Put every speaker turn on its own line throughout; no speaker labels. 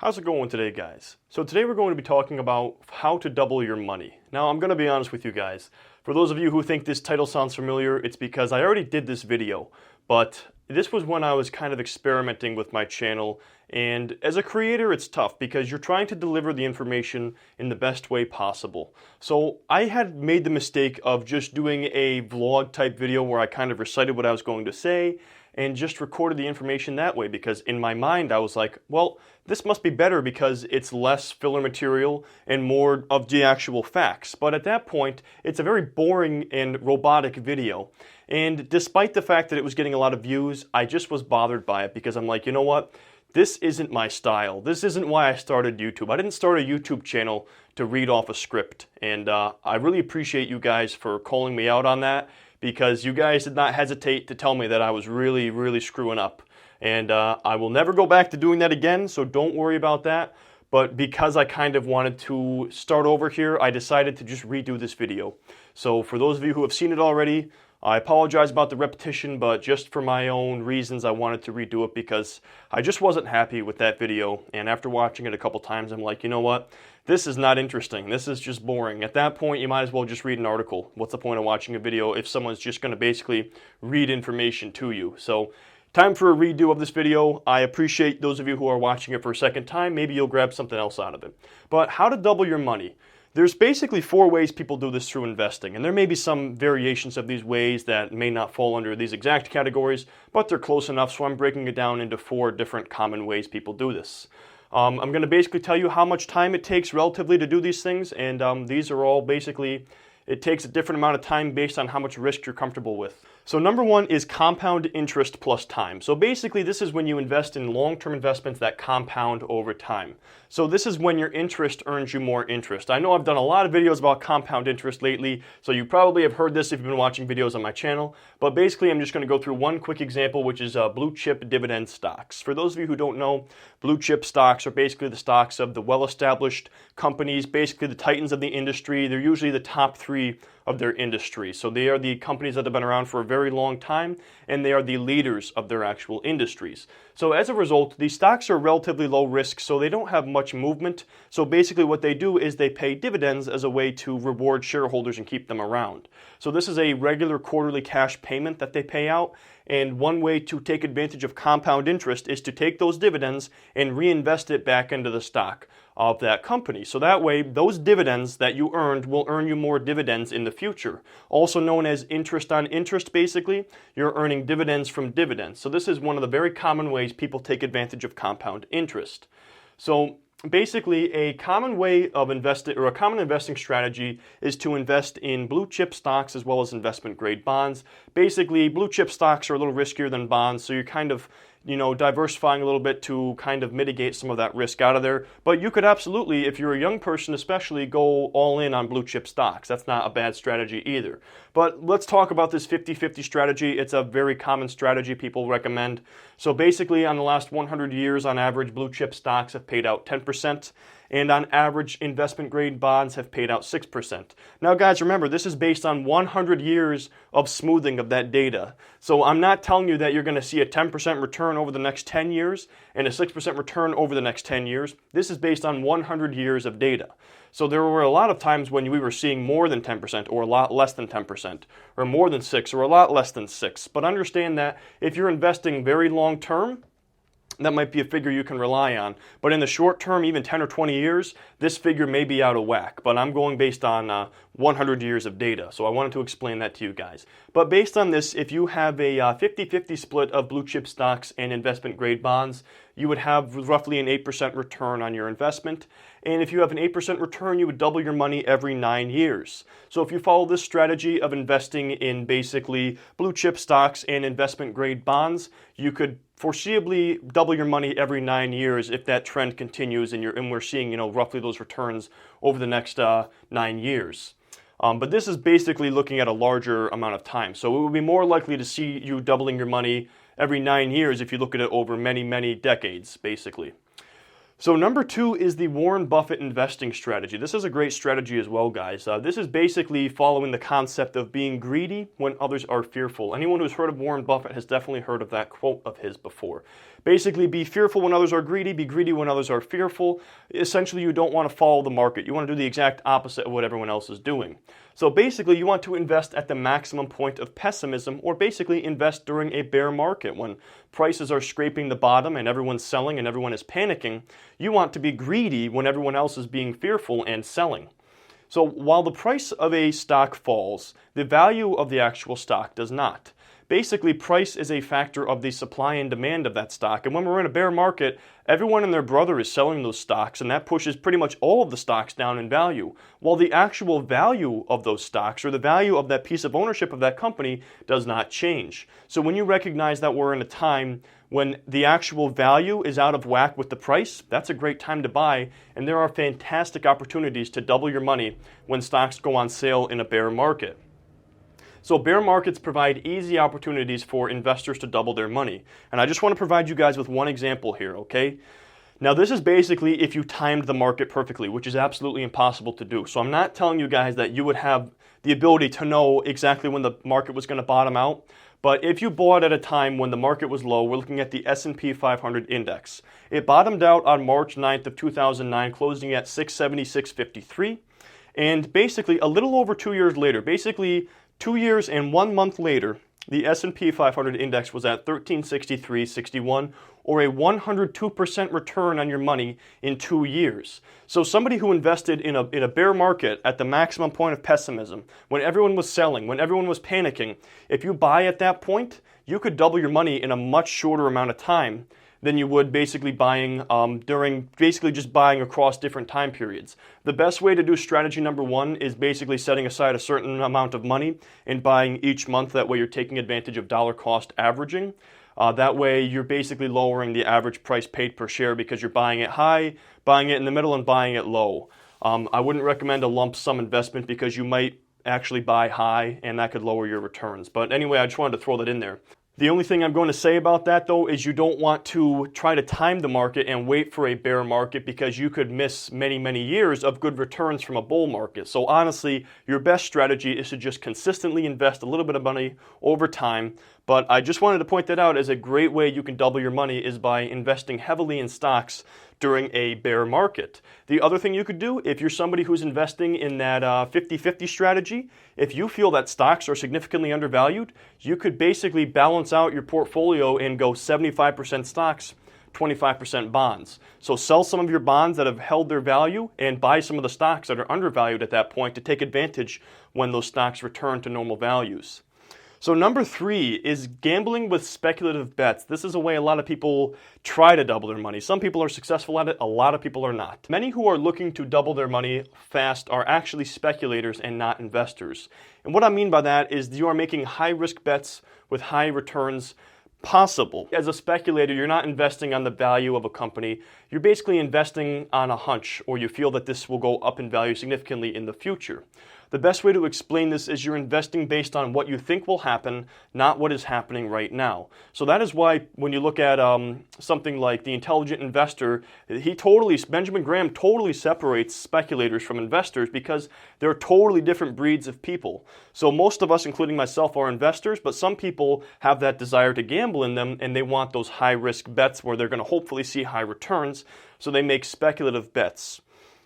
How's it going today, guys? So today we're going to be talking about how to double your money. Now, I'm going to be honest with you guys. For those of you who think this title sounds familiar, it's because I already did this video, but this was when I was kind of experimenting with my channel, and as a creator, it's tough because you're trying to deliver the information in the best way possible. So I had made the mistake of just doing a vlog type video where I kind of recited what I was going to say and just recorded the information that way, because in my mind I was like, well, this must be better because it's less filler material and more of the actual facts. But at that point, it's a very boring and robotic video. And despite the fact that it was getting a lot of views, I just was bothered by it because I'm like, you know what? This isn't my style. This isn't why I started YouTube. I didn't start a YouTube channel to read off a script. And I really appreciate you guys for calling me out on that, because you guys did not hesitate to tell me that I was really screwing up. And I will never go back to doing that again, so don't worry about that. But because I kind of wanted to start over here, I decided to just redo this video. So for those of you who have seen it already, I apologize about the repetition, but just for my own reasons, I wanted to redo it because I just wasn't happy with that video. And after watching it a couple times, I'm like, you know what? This is not interesting. This is just boring. At that point, you might as well just read an article. What's the point of watching a video if someone's just going to basically read information to you? So, time for a redo of this video. I appreciate those of you who are watching it for a second time. Maybe you'll grab something else out of it. But how to double your money. There's basically 4 ways people do this through investing, and there may be some variations of these ways that may not fall under these exact categories, but they're close enough, so I'm breaking it down into 4 different common ways people do this. I'm going to basically tell you how much time it takes relatively to do these things, and these are all basically, it takes a different amount of time based on how much risk you're comfortable with. So number 1 is compound interest plus time. So basically this is when you invest in long-term investments that compound over time. So this is when your interest earns you more interest. I know I've done a lot of videos about compound interest lately, so you probably have heard this if you've been watching videos on my channel, but basically I'm just going to go through one quick example, which is blue chip dividend stocks. For those of you who don't know, blue chip stocks are basically the stocks of the well-established companies, basically the titans of the industry. They're usually the top 3 of their industry. So they are the companies that have been around for a very long time, and they are the leaders of their actual industries. So as a result, these stocks are relatively low risk, so they don't have much movement. So basically what they do is they pay dividends as a way to reward shareholders and keep them around. So this is a regular quarterly cash payment that they pay out. And one way to take advantage of compound interest is to take those dividends and reinvest it back into the stock of that company. So that way, those dividends that you earned will earn you more dividends in the future. Also known as interest on interest, basically, you're earning dividends from dividends. So this is one of the very common ways people take advantage of compound interest. So basically, a common way of investing, or a common investing strategy, is to invest in blue chip stocks as well as investment grade bonds. Basically, blue chip stocks are a little riskier than bonds, so you're kind of, diversifying a little bit to kind of mitigate some of that risk out of there. But you could absolutely, if you're a young person especially, go all in on blue chip stocks. That's not a bad strategy either. But let's talk about this 50-50 strategy. It's a very common strategy people recommend. So basically, on the last 100 years, on average, blue chip stocks have paid out 10%. And on average, investment grade bonds have paid out 6%. Now guys, remember, this is based on 100 years of smoothing of that data. So I'm not telling you that you're going to see a 10% return over the next 10 years and a 6% return over the next 10 years. This is based on 100 years of data. So there were a lot of times when we were seeing more than 10% or a lot less than 10% or more than 6 or a lot less than 6. But understand that if you're investing very long term, that might be a figure you can rely on. But in the short term, even 10 or 20 years, this figure may be out of whack. But I'm going based on 100 years of data, so I wanted to explain that to you guys. But based on this, if you have a 50-50 split of blue chip stocks and investment grade bonds, you would have roughly an 8% return on your investment. And if you have an 8% return, you would double your money every 9 years. So if you follow this strategy of investing in basically blue chip stocks and investment grade bonds, you could foreseeably double your money every 9 years if that trend continues and we're seeing, roughly those returns over the next 9 years. But this is basically looking at a larger amount of time. So it would be more likely to see you doubling your money every 9 years if you look at it over many decades, basically. So number 2 is the Warren Buffett investing strategy. This is a great strategy as well, guys. This is basically following the concept of being greedy when others are fearful. Anyone who's heard of Warren Buffett has definitely heard of that quote of his before. Basically, be fearful when others are greedy, be greedy when others are fearful. Essentially, you don't want to follow the market. You want to do the exact opposite of what everyone else is doing. So basically, you want to invest at the maximum point of pessimism, or basically invest during a bear market when prices are scraping the bottom and everyone's selling and everyone is panicking. You want to be greedy when everyone else is being fearful and selling. So while the price of a stock falls, the value of the actual stock does not. Basically, price is a factor of the supply and demand of that stock. And when we're in a bear market, everyone and their brother is selling those stocks, and that pushes pretty much all of the stocks down in value. While the actual value of those stocks, or the value of that piece of ownership of that company, does not change. So when you recognize that we're in a time when the actual value is out of whack with the price, that's a great time to buy, and there are fantastic opportunities to double your money when stocks go on sale in a bear market. So bear markets provide easy opportunities for investors to double their money. And I just want to provide you guys with one example here, okay? Now this is basically if you timed the market perfectly, which is absolutely impossible to do. So I'm not telling you guys that you would have the ability to know exactly when the market was going to bottom out. But if you bought at a time when the market was low, we're looking at the S&P 500 index. It bottomed out on March 9th of 2009, closing at 676.53. And basically a little over 2 years later, basically 2 years and 1 month later, the S&P 500 index was at 1363.61, or a 102% return on your money in 2 years. So somebody who invested in a bear market at the maximum point of pessimism, when everyone was selling, when everyone was panicking, if you buy at that point, you could double your money in a much shorter amount of time than you would basically buying just buying across different time periods. The best way to do strategy number 1 is basically setting aside a certain amount of money and buying each month. That way you're taking advantage of dollar cost averaging. That way you're basically lowering the average price paid per share because you're buying it high, buying it in the middle, and buying it low. I wouldn't recommend a lump sum investment because you might actually buy high and that could lower your returns. But anyway, I just wanted to throw that in there. The only thing I'm going to say about that, though, is you don't want to try to time the market and wait for a bear market because you could miss many, many years of good returns from a bull market. So honestly, your best strategy is to just consistently invest a little bit of money over time. But I just wanted to point that out as a great way you can double your money is by investing heavily in stocks during a bear market. The other thing you could do, if you're somebody who's investing in that 50-50 strategy, if you feel that stocks are significantly undervalued, you could basically balance out your portfolio and go 75% stocks, 25% bonds. So sell some of your bonds that have held their value and buy some of the stocks that are undervalued at that point to take advantage when those stocks return to normal values. So number 3 is gambling with speculative bets. This is a way a lot of people try to double their money. Some people are successful at it, a lot of people are not. Many who are looking to double their money fast are actually speculators and not investors. And what I mean by that is you are making high-risk bets with high returns possible. As a speculator, you're not investing on the value of a company. You're basically investing on a hunch, or you feel that this will go up in value significantly in the future. The best way to explain this is you're investing based on what you think will happen, not what is happening right now. So that is why when you look at something like The Intelligent Investor, Benjamin Graham totally separates speculators from investors because they're totally different breeds of people. So most of us, including myself, are investors, but some people have that desire to gamble in them and they want those high-risk bets where they're going to hopefully see high returns, so they make speculative bets.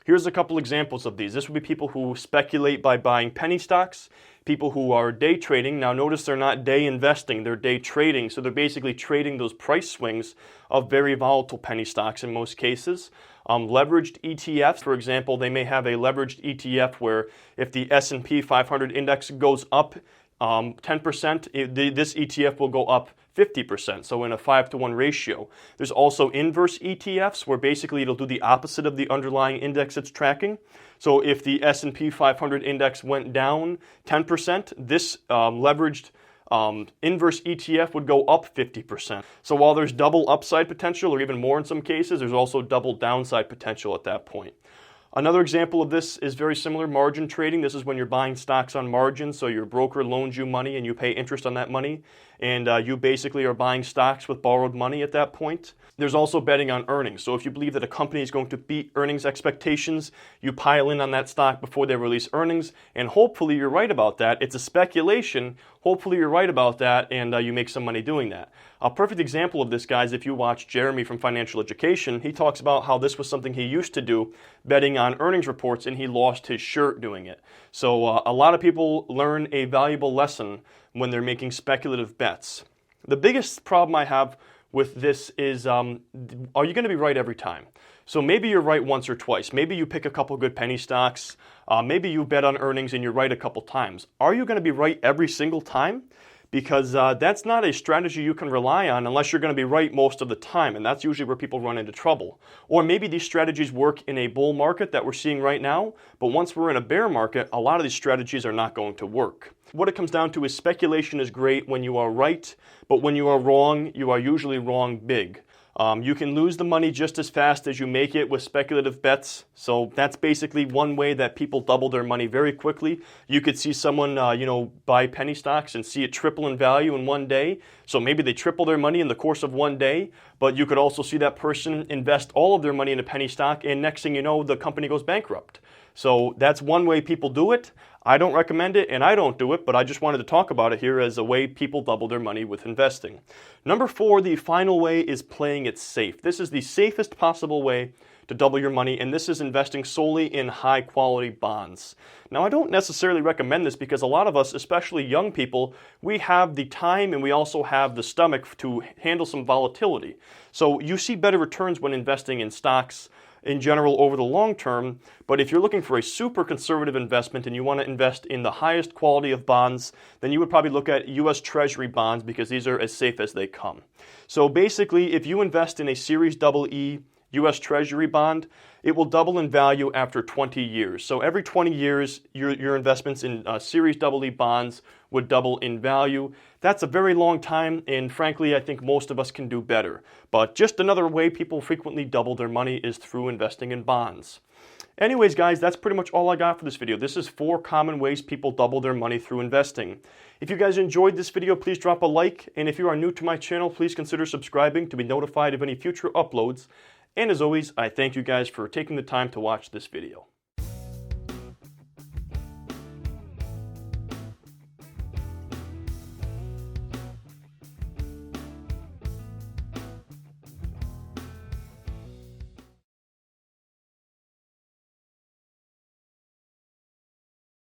Here's a couple examples of these. This would be people who speculate by buying penny stocks, people who are day trading. Now notice they're not day investing, they're day trading. So they're basically trading those price swings of very volatile penny stocks in most cases. Leveraged ETFs, for example, they may have a leveraged ETF where if the S&P 500 index goes up 10%, this ETF will go up 50%, so in a 5-to-1 ratio. There's also inverse ETFs where basically it'll do the opposite of the underlying index it's tracking. So if the S&P 500 index went down 10%, this leveraged inverse ETF would go up 50%. So while there's double upside potential, or even more in some cases, there's also double downside potential at that point. Another example of this is very similar, margin trading. This is when you're buying stocks on margin, so your broker loans you money and you pay interest on that money. and you basically are buying stocks with borrowed money at that point. There's also betting on earnings. So if you believe that a company is going to beat earnings expectations, you pile in on that stock before they release earnings, and hopefully you're right about that. It's a speculation. Hopefully you're right about that, and you make some money doing that. A perfect example of this, guys, if you watch Jeremy from Financial Education, he talks about how this was something he used to do, betting on earnings reports, and he lost his shirt doing it. So a lot of people learn a valuable lesson when they're making speculative bets. The biggest problem I have with this is, are you going to be right every time? So maybe you're right once or twice. Maybe you pick a couple good penny stocks. Maybe you bet on earnings and you're right a couple times. Are you going to be right every single time? Because that's not a strategy you can rely on unless you're going to be right most of the time, and that's usually where people run into trouble. Or maybe these strategies work in a bull market that we're seeing right now, but once we're in a bear market, a lot of these strategies are not going to work. What it comes down to is speculation is great when you are right, but when you are wrong, you are usually wrong big. You can lose the money just as fast as you make it with speculative bets. So that's basically one way that people double their money very quickly. You could see someone, buy penny stocks and see it triple in value in one day. So maybe they triple their money in the course of one day, but you could also see that person invest all of their money in a penny stock, and next thing you know, the company goes bankrupt. So that's one way people do it. I don't recommend it, and I don't do it, but I just wanted to talk about it here as a way people double their money with investing. Number 4, the final way is playing it safe. This is the safest possible way to double your money, and this is investing solely in high-quality bonds. Now, I don't necessarily recommend this because a lot of us, especially young people, we have the time and we also have the stomach to handle some volatility. So you see better returns when investing in stocks in general over the long term, but if you're looking for a super conservative investment and you want to invest in the highest quality of bonds, then you would probably look at U.S. Treasury bonds because these are as safe as they come. So basically, if you invest in a Series EE U.S. Treasury bond, it will double in value after 20 years. So every 20 years, your investments in Series EE bonds would double in value. That's a very long time, and frankly, I think most of us can do better. But just another way people frequently double their money is through investing in bonds. Anyways, guys, that's pretty much all I got for this video. This is 4 common ways people double their money through investing. If you guys enjoyed this video, please drop a like, and if you are new to my channel, please consider subscribing to be notified of any future uploads. And as always, I thank you guys for taking the time to watch this video.